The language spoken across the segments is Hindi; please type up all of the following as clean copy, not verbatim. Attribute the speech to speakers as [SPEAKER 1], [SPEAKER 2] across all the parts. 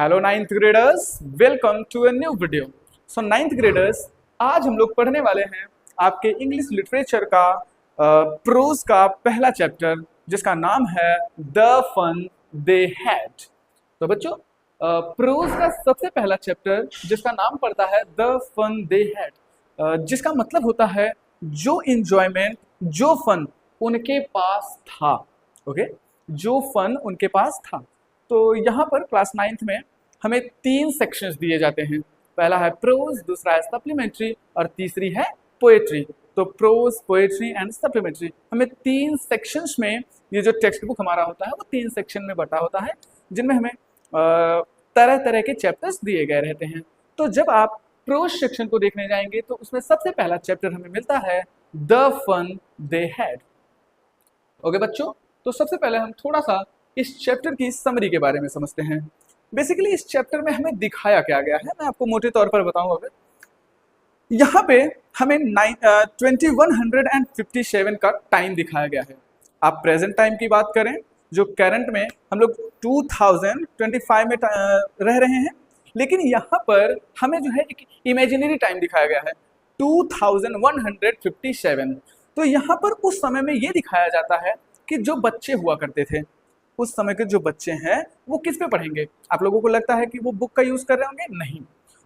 [SPEAKER 1] Hello ninth graders, welcome to a new video. So ninth graders, आज हम लोग पढ़ने वाले हैं आपके इंग्लिश लिटरेचर का प्रोज का पहला चैप्टर, जिसका नाम है द फन दे हैड। तो बच्चों, प्रोज का सबसे पहला चैप्टर जिसका नाम पड़ता है द फन दे हैड, जिसका मतलब होता है जो इंजॉयमेंट, जो फन उनके पास था। ओके, जो फन उनके पास था। तो यहाँ पर क्लास नाइन्थ में हमें तीन सेक्शंस दिए जाते हैं। पहला है प्रोज, दूसरा है सप्लीमेंट्री और तीसरी है पोएट्री। तो प्रोज, पोएट्री एंड सप्लीमेंट्री, हमें तीन सेक्शंस में ये जो टेक्स्ट बुक हमारा होता है वो तीन सेक्शन में बटा होता है, जिनमें हमें तरह तरह के चैप्टर्स दिए गए रहते हैं। तो जब आप प्रोज सेक्शन को देखने जाएंगे तो उसमें सबसे पहला चैप्टर हमें मिलता है the fun they had. Okay बच्चों, तो सबसे पहले हम थोड़ा सा इस चैप्टर की समरी के बारे में समझते हैं। बेसिकली इस चैप्टर में हमें दिखाया क्या गया है, मैं आपको मोटे तौर पर बताऊं। अगर यहाँ पे हमें 2157 का टाइम दिखाया गया है। आप प्रेजेंट टाइम की बात करें, जो करंट में हम लोग 2025 में रह रहे हैं, लेकिन यहाँ पर हमें जो है एक इमेजिनरी टाइम दिखाया गया है 2157। तो यहाँ पर उस समय में ये दिखाया जाता है कि जो बच्चे हुआ करते थे उस समय के, जो बच्चे हैं वो किस पे पढ़ेंगे। आप लोगों को लगता है कि वो बुक का यूज कर रहे होंगे? नहीं,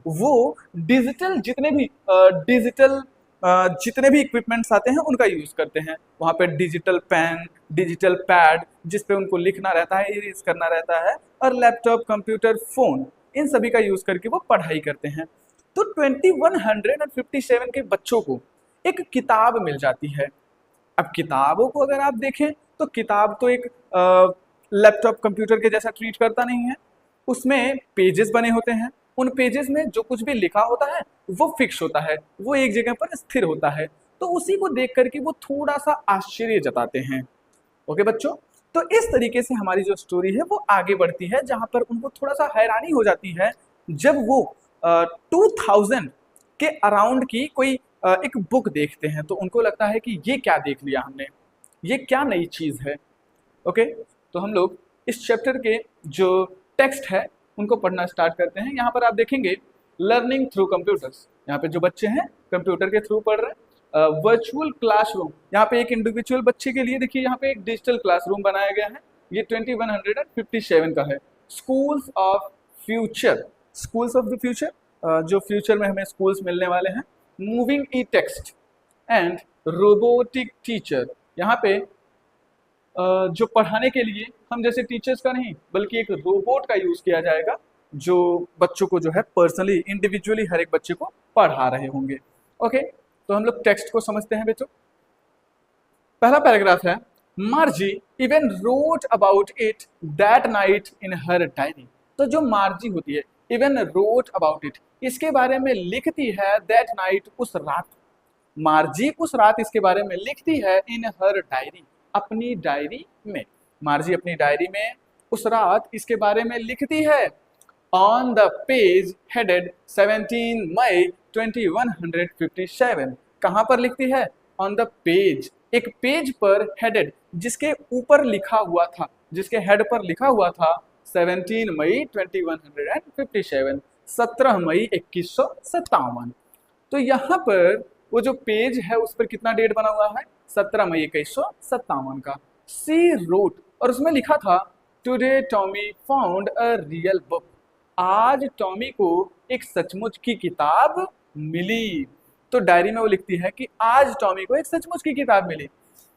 [SPEAKER 1] वो डिजिटल जितने भी इक्विपमेंट्स आते हैं उनका यूज करते हैं। वहाँ पे डिजिटल पेन, डिजिटल पैड जिसपे उनको लिखना रहता है, इरेज करना रहता है, और लैपटॉप, कंप्यूटर, फोन, इन सभी का यूज करके वो पढ़ाई करते हैं। तो 2157 के बच्चों को एक किताब मिल जाती है। अब किताबों को अगर आप देखें तो किताब तो एक लैपटॉप, कंप्यूटर के जैसा ट्रीट करता नहीं है। उसमें पेजेस बने होते हैं, उन पेजेस में जो कुछ भी लिखा होता है वो फिक्स होता है, वो एक जगह पर स्थिर होता है। तो उसी को देख करके वो थोड़ा सा आश्चर्य जताते हैं। ओके बच्चों, तो इस तरीके से हमारी जो स्टोरी है वो आगे बढ़ती है, जहां पर उनको थोड़ा सा हैरानी हो जाती है जब वो 2000 के अराउंड की कोई एक बुक देखते हैं। तो उनको लगता है कि ये क्या देख लिया हमने, ये क्या नई चीज है। ओके, तो हम लोग इस चैप्टर के जो टेक्स्ट है उनको पढ़ना स्टार्ट करते हैं। यहाँ पर आप देखेंगे लर्निंग थ्रू कंप्यूटर्स, यहाँ पे जो बच्चे हैं कंप्यूटर के थ्रू पढ़ रहे हैं। वर्चुअल क्लासरूम, यहाँ पे एक इंडिविजुअल बच्चे के लिए देखिए यहाँ पे एक डिजिटल क्लासरूम बनाया गया है, ये 2157 का है। Schools of future, schools of the future, जो फ्यूचर में हमें स्कूल्स मिलने वाले हैं। Moving E text and robotic teacher, यहाँ पे जो पढ़ाने के लिए हम जैसे टीचर्स का नहीं बल्कि एक रोबोट का यूज किया जाएगा, जो बच्चों को जो है पर्सनली, इंडिविजुअली हर एक बच्चे को पढ़ा रहे होंगे। ओके, तो हम लोग टेक्स्ट को समझते हैं बच्चों। पहला पैराग्राफ है, मार्जी even wrote about it that night in her diary. तो जो मार्जी होती है, इवन रोट अबाउट इट, इसके बारे में लिखती है दैट नाइट, उस रात। मार्जी उस रात इसके बारे में लिखती है इन हर डायरी, अपनी डायरी में। मार्जी अपनी डायरी में उस रात इसके बारे में लिखती है। ऑन द पेज हेडेड 17 मई 2157, कहां पर लिखती है? ऑन द पेज, एक पेज पर हेडेड, जिसके ऊपर लिखा हुआ था, जिसके हेड पर लिखा हुआ था 17 मई 2157, 17 मई 2157। तो यहाँ पर वो जो पेज है उस पर कितना डेट बना हुआ है? 17 मई 2157 का। सी रोट, और उसमें लिखा था today Tommy found a real book, आज टॉमी को एक सचमुच की किताब मिली। तो डायरी में वो लिखती है कि आज टॉमी को एक सचमुच की किताब मिली।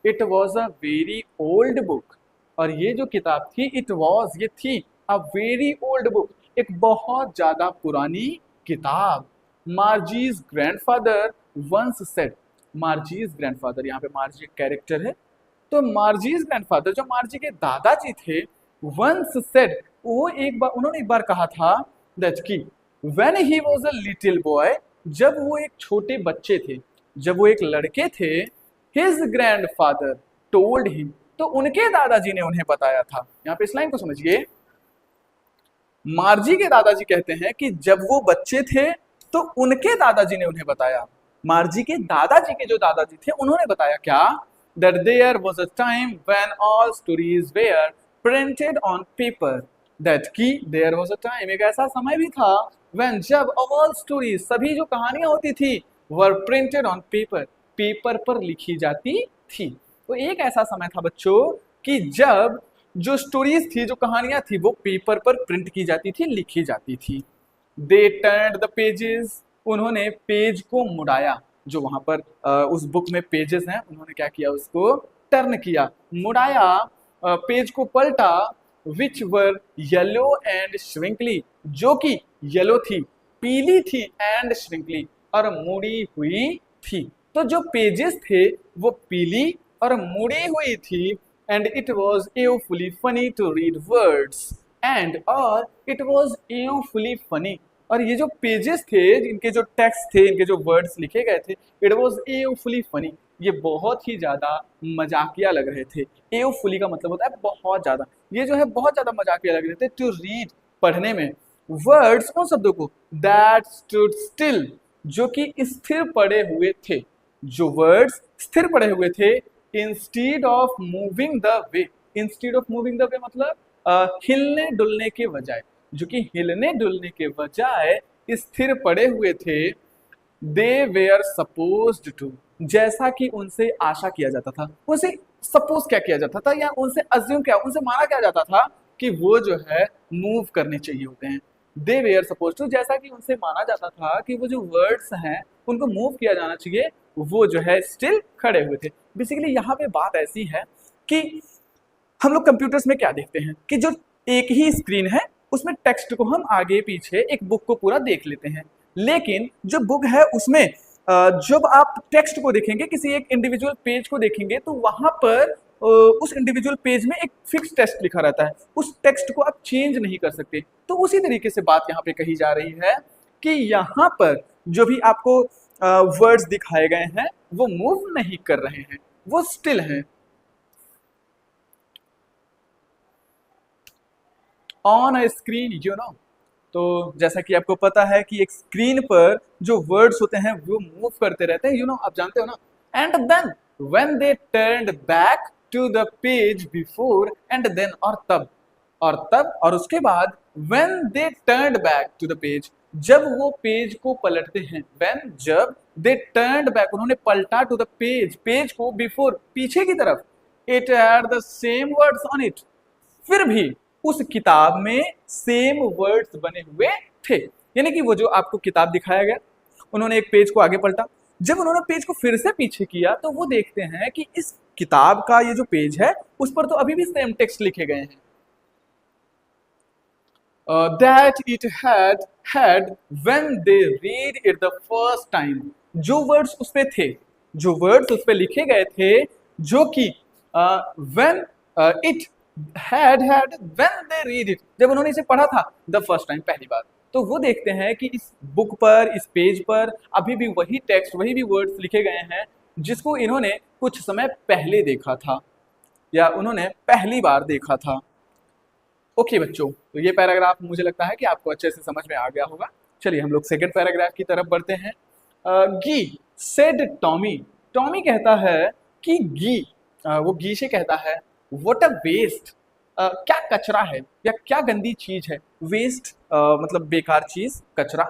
[SPEAKER 1] It was a very old book, और ये जो किताब थी, इट वॉज, ये थी, अ वेरी ओल्ड बुक, एक बहुत ज्यादा पुरानी किताब। मार्जीज ग्रैंडफादर वंस सेड, मार्जीज ग्रैंडफादर, यहाँ पे मार्जी एक कैरेक्टर है। तो मार्जीज ग्रैंडफादर, जो मार्जी के दादाजी थे, वंस सेड, वो उन्होंने एक बार कहा था दैट कि when he was a little boy, जब वो एक छोटे बच्चे थे, जब वो एक लड़के थे, हिज ग्रैंडफादर टोल्ड हिम, तो उनके दादाजी ने उन्हें बताया था। यहाँ पे इस लाइन को समझिए, मार्जी के दादाजी कहते हैं कि जब वो बच्चे थे तो उनके दादाजी ने उन्हें बताया। मार्जी के दादाजी के जो दादाजी थे उन्होंने बताया क्या? That there was a time when all stories were printed on paper, that की देयर वाज अ टाइम, एक ऐसा समय भी था व्हेन जब ऑल स्टोरीज, सभी जो कहानियां होती थी, वर प्रिंटेड ऑन पेपर, पेपर पर लिखी जाती थी। तो एक ऐसा समय था बच्चों कि जब जो स्टोरीज थी, जो कहानियां थी, वो पेपर पर प्रिंट की जाती थी, लिखी जाती थी। दे टर्न्ड द पेजेस, उन्होंने पेज को मुड़ाया। जो वहां पर उस बुक में पेजेस हैं, उन्होंने क्या किया, उसको टर्न किया, मुड़ाया, पेज को पलटा, विच वर येलो एंड श्रिंकली, जो कि येलो थी, पीली थी, एंड श्रिंकली, और मुड़ी हुई थी। तो जो पेजेस थे वो पीली और मुड़ी हुई थी, and it was awfully funny to read words, and और इट वॉज एवफुली फनी, और ये जो पेजेस थे, इनके जो टेक्स्ट थे, इनके जो वर्ड्स लिखे गए थे, इट वॉज एवफुली फनी, ये बहुत ही ज्यादा मजाकिया लग रहे थे। एवफुली का मतलब होता है बहुत ज्यादा, ये जो है बहुत ज्यादा मजाकिया लग रहे थे टू रीड, पढ़ने में। वर्ड्स, उन शब्दों को, दैट स्टूड स्टिल, जो कि स्थिर पड़े हुए थे, जो वर्ड्स स्थिर पड़े हुए थे, instead of moving the way, instead of moving the way मतलब हिलने डुलने के बजाय, जो कि हिलने डुलने के बजाय स्थिर पड़े हुए थे, दे वेयर सपोज्ड टू, जैसा कि उनसे आशा किया जाता था, उनसे सपोज क्या किया जाता था, या उनसे अज्यूम क्या, उनसे माना क्या जाता था कि वो जो है मूव करने चाहिए होते हैं। दे वेयर सपोज टू, जैसा कि उनसे माना जाता था कि वो जो वर्ड्स हैं उनको मूव किया जाना चाहिए, वो जो है स्टिल खड़े हुए थे। बेसिकली यहाँ पे बात ऐसी है कि हम लोग कंप्यूटर्स में क्या देखते हैं कि जो एक ही स्क्रीन है, उसमें टेक्स्ट को हम आगे पीछे एक बुक को पूरा देख लेते हैं, लेकिन जो बुक है उसमें जब आप टेक्स्ट को देखेंगे, किसी एक इंडिविजुअल पेज को देखेंगे, तो वहां पर उस इंडिविजुअल पेज में एक फिक्स टेक्स्ट लिखा रहता है, उस टेक्स्ट को आप चेंज नहीं कर सकते। तो उसी तरीके से बात यहाँ पे कही जा रही है कि यहाँ पर जो भी आपको वर्ड्स दिखाए गए हैं वो मूव नहीं कर रहे हैं, वो स्टिल हैं। On a screen, you know, तो जैसा कि आपको पता है कि एक स्क्रीन पर जो वर्ड्स होते हैं वो मूव करते रहते हैं, यू नो, आप जानते हो ना। And then when they turned back to the page before, and then, और उसके बाद, when they turned back to the page, जब वो पेज को पलटते हैं, व्हेन, जब, दे टर्न्ड बैक, उन्होंने पलटा, टू द पेज, पेज को, बिफोर, पीछे की तरफ, it had the same words on it, फिर भी उस किताब में सेम वर्ड्स बने हुए थे। यानी कि वो जो आपको किताब दिखाया गया, उन्होंने एक पेज को आगे पलटा, जब उन्होंने पेज को फिर से पीछे किया तो वो देखते हैं कि इस किताब का ये जो पेज है उस पर तो अभी भी सेम टेक्स्ट लिखे गए हैं। That it had when they read it the first time, जो वर्ड्स उस पे थे, जो वर्ड्स उस पे लिखे गए थे, जो कि when it had when they read it, जब उन्होंने इसे पढ़ा था द फर्स्ट टाइम, पहली बार, तो वो देखते हैं कि इस बुक पर, इस पेज पर अभी भी वही टेक्स्ट, वही भी वर्ड्स लिखे गए हैं जिसको इन्होंने कुछ समय पहले देखा था या उन्होंने पहली बार देखा था। ओके बच्चों, तो ये पैराग्राफ मुझे लगता है कि आपको अच्छे से समझ में आ गया होगा। चलिए हम लोग सेकंड पैराग्राफ की तरफ बढ़ते हैं। गी सेड टॉमी, टॉमी कहता है कि गी, वो गी से कहता है, व्हाट अ वेस्ट, क्या कचरा है या क्या गंदी चीज है। वेस्ट मतलब बेकार चीज, कचरा,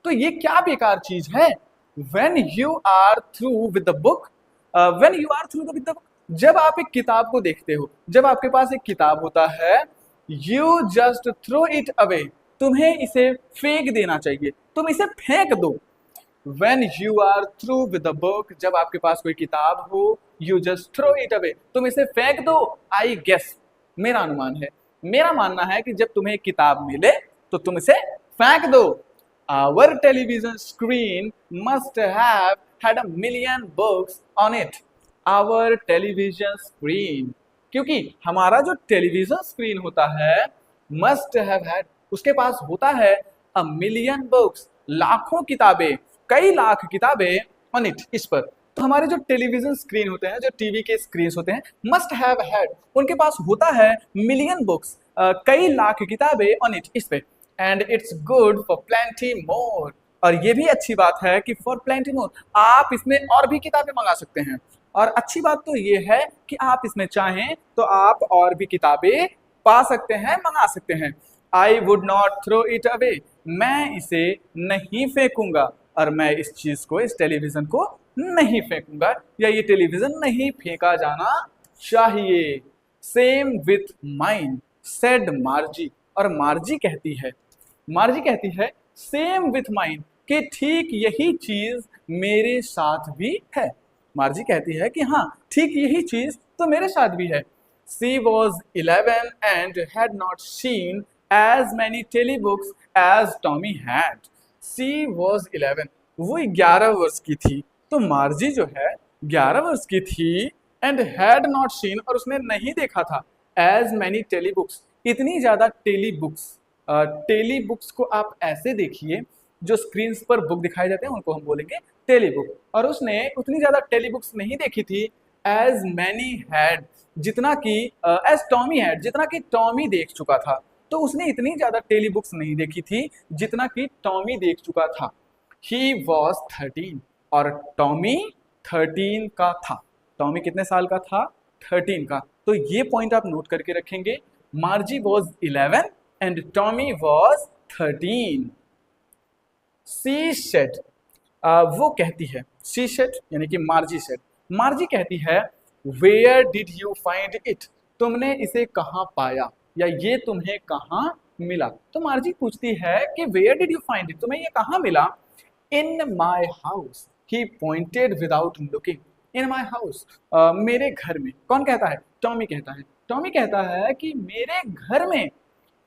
[SPEAKER 1] तो ये क्या बेकार चीज है। When you are through with the book, when you are through with the book, जब आप एक किताब को देखते हो, जब आपके पास एक किताब होता है, you just throw it away, तुम्हें इसे फेंक देना चाहिए, तुम इसे फेंक दो। When you are through with the book, जब आपके पास कोई किताब हो, you just throw it away, तुम इसे फेंक दो। I guess, मेरा अनुमान है, मेरा मानना है कि जब तुम्हें किताब मिले तो तुम इसे फेंक दो। Our television screen must have had a million books on it. Our television screen, क्योंकि हमारा जो टेलीविजन स्क्रीन होता है, must have had, उसके पास होता है a million books, लाखों किताबें, कई लाख किताबें, ऑन इट, इस पर। तो हमारे जो टेलीविजन स्क्रीन होते हैं, जो टीवी के स्क्रीन होते हैं, मस्ट हैव हैड, उनके पास होता है मिलियन बुक्स, कई लाख किताबें, ऑन इट, इस पे। And it's good for plenty more, और ये भी अच्छी बात है कि फॉर प्लेंटी मोर, आप इसमें और भी किताबें मंगा सकते हैं। और अच्छी बात तो ये है कि आप इसमें चाहें तो आप और भी किताबें पा सकते हैं, मंगा सकते हैं। I would not throw it away, मैं इसे नहीं फेंकूंगा, और मैं इस चीज को, इस टेलीविजन को नहीं फेंकूंगा, या ये टेलीविजन नहीं फेंका जाना चाहिए। सेम विथ माइन सेड मार्जी, और मार्जी कहती है सेम विथ माइन, कि ठीक यही चीज मेरे साथ भी है। मार्जी कहती है कि हाँ, ठीक यही चीज तो मेरे साथ भी है। She was 11 and had not seen as many telebooks as Tommy had. She was 11, वो 11 वर्ष की थी। तो मार्जी जो है 11 वर्ष की थी, and had not seen, और उसने नहीं देखा था, as many telebooks, इतनी ज्यादा टेलीबुक्स। टेलीबुक्स को आप ऐसे देखिए, जो स्क्रीन पर बुक दिखाए जाते हैं उनको हम बोलेंगे टेलीबुक, और उसने उतनी ज्यादा टेलीबुक्स नहीं देखी थी एज मैनी हैड, जितना कि एज टॉमी हैड, जितना कि टॉमी देख चुका था। तो उसने इतनी ज्यादा टेलीबुक्स नहीं देखी थी जितना कि टॉमी देख चुका था। ही वॉज 13, और टॉमी 13 का था। टॉमी कितने साल का था? 13 का। तो ये पॉइंट आप नोट करके रखेंगे, मार्जी was 11 and Tommy was 13। She said, वो कहती है, सी सेड यानी कि मार्जी सेड, मार्जी कहती है where did you find it, तुमने इसे कहाँ पाया, या ये तुम्हें कहाँ मिला। तो मार्जी पूछती है कि where did you find it, तुम्हें ये कहाँ मिला। In my house, he pointed without looking, in my house, मेरे घर में। कौन कहता है? टॉमी कहता है। टॉमी कहता है कि मेरे घर में।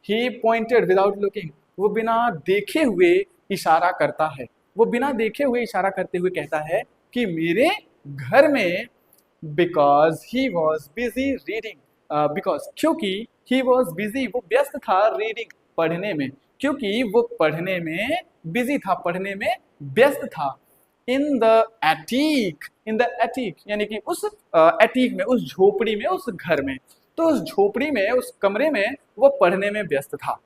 [SPEAKER 1] ही पॉइंटेड विदाउट लुकिंग, वो बिना देखे हुए इशारा करता है, वो बिना देखे हुए इशारा करते हुए कहता है कि मेरे घर में। Because he was busy reading, because क्योंकि ही वॉज बिजी, वो व्यस्त था, रीडिंग पढ़ने में, क्योंकि वो पढ़ने में बिजी था, पढ़ने में व्यस्त था। इन द एटीक, इन द एटीक यानी कि उस एटीक में, उस झोपड़ी में, उस घर में। तो उस झोपड़ी में, उस कमरे में वो पढ़ने में व्यस्त था।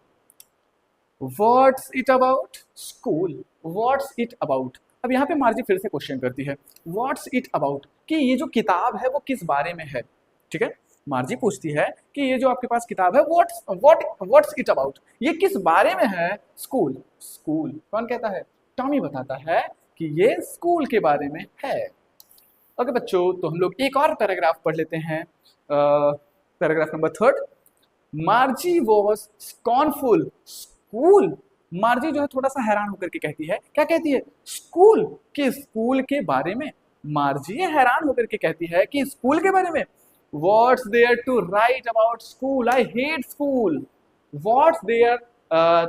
[SPEAKER 1] What's it about? School. What's it about? अब यहाँ पे मार्जी फिर से क्वेश्चन करती है, What's it about? कि ये जो किताब है वो किस बारे में है। ठीक है, मार्जी पूछती है कि ये जो आपके पास किताब है What's it about? ये किस बारे में है। स्कूल, स्कूल कौन कहता है? टॉमी बताता है कि ये स्कूल के बारे में है। ओके बच्चों, तो हम लोग एक और पैराग्राफ पढ़ लेते हैं, paragraph number 3। Margie was scornful, school. Margie जो है थोड़ा सा हैरान होकर के कहती है, क्या कहती है? स्कूल, के स्कूल के बारे में। मार्जी हैरान होकर के कहती है कि स्कूल के बारे में। What's there to write about school, I hate school. What's there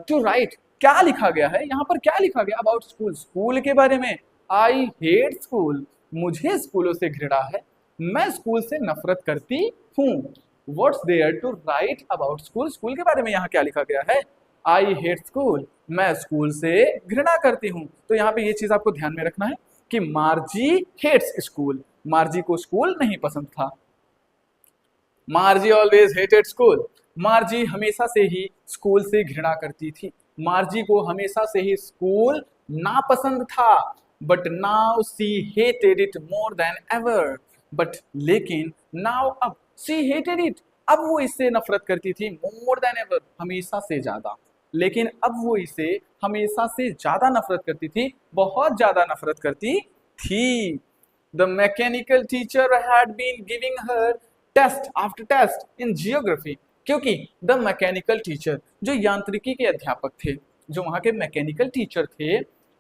[SPEAKER 1] to write, क्या लिखा गया है यहाँ पर, क्या लिखा गया अबाउट स्कूल, स्कूल के बारे में। आई हेट स्कूल, मुझे स्कूलों से घृणा है, मैं स्कूल से नफरत करती हूँ। What's there to write about school, school के बारे में यहाँ क्या लिखा गया है? आई हेट स्कूल, मैं स्कूल से घृणा करती हूँ। तो यहाँ पे ये चीज आपको ध्यान में रखना है कि मार्जी हेट्स स्कूल, मार्जी को स्कूल नहीं पसंद था। मार्जी ऑलवेज हेटेड स्कूल, मार्जी हमेशा से ही स्कूल से घृणा करती थी, मार्जी को हमेशा से ही स्कूल नापसंद था। But now see hated it more than ever, but लेकिन नाउ अब सी हेटेड इट, अब वो इससे नफरत करती थी, मोर देन एवर, हमेशा से ज्यादा। लेकिन अब वो इसे हमेशा से ज्यादा नफरत करती थी, बहुत ज्यादा नफरत करती थी। The mechanical teacher had been giving her test after test in geography, क्योंकि द मैकेनिकल टीचर, जो यांत्रिकी के अध्यापक थे, जो वहां के मैकेनिकल टीचर थे,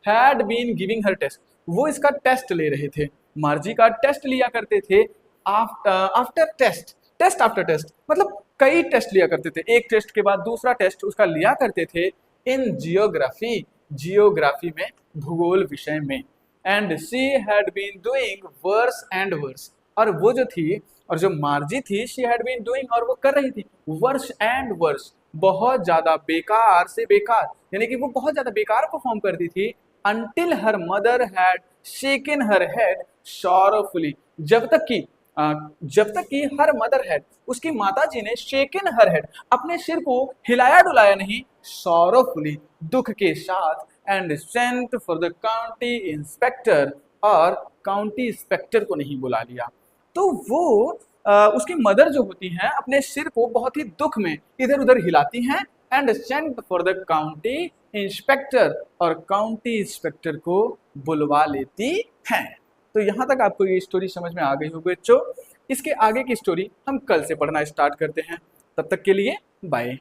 [SPEAKER 1] had been giving her test, वो इसका टेस्ट ले रहे थे, मार्जी का टेस्ट लिया करते थे। After test, test after test मतलब कई टेस्ट लिया करते थे, एक टेस्ट के बाद दूसरा टेस्ट उसका लिया करते थे। इन जियोग्राफी, जियोग्राफी में, भूगोल विषय में। And she had been doing worse and worse, और वो जो थी, और जो मार्जी थी, शी हैड बीन डूइंग, और वो कर रही थी, वर्स एंड वर्स, बहुत ज्यादा बेकार से बेकार, यानी कि वो बहुत ज्यादा बेकार परफॉर्म करती थी। Until her mother had shaken her head sorrowfully, जब तक कि हर मदर हेड, उसकी माता जी ने शेकन हर हेड, अपने सिर को हिलाया डुलाया नहीं, sorrowfully, दुख के साथ, and sent for the county inspector, और काउंटी इंस्पेक्टर को नहीं बुला लिया। तो वो उसकी मदर जो होती हैं, अपने सिर को बहुत ही दुख में इधर उधर हिलाती हैं, and sent for the county inspector, और काउंटी इंस्पेक्टर को बुलवा लेती हैं। तो यहाँ तक आपको ये स्टोरी समझ में आ गई होगी बच्चों। इसके आगे की स्टोरी हम कल से पढ़ना स्टार्ट करते हैं। तब तक के लिए बाय।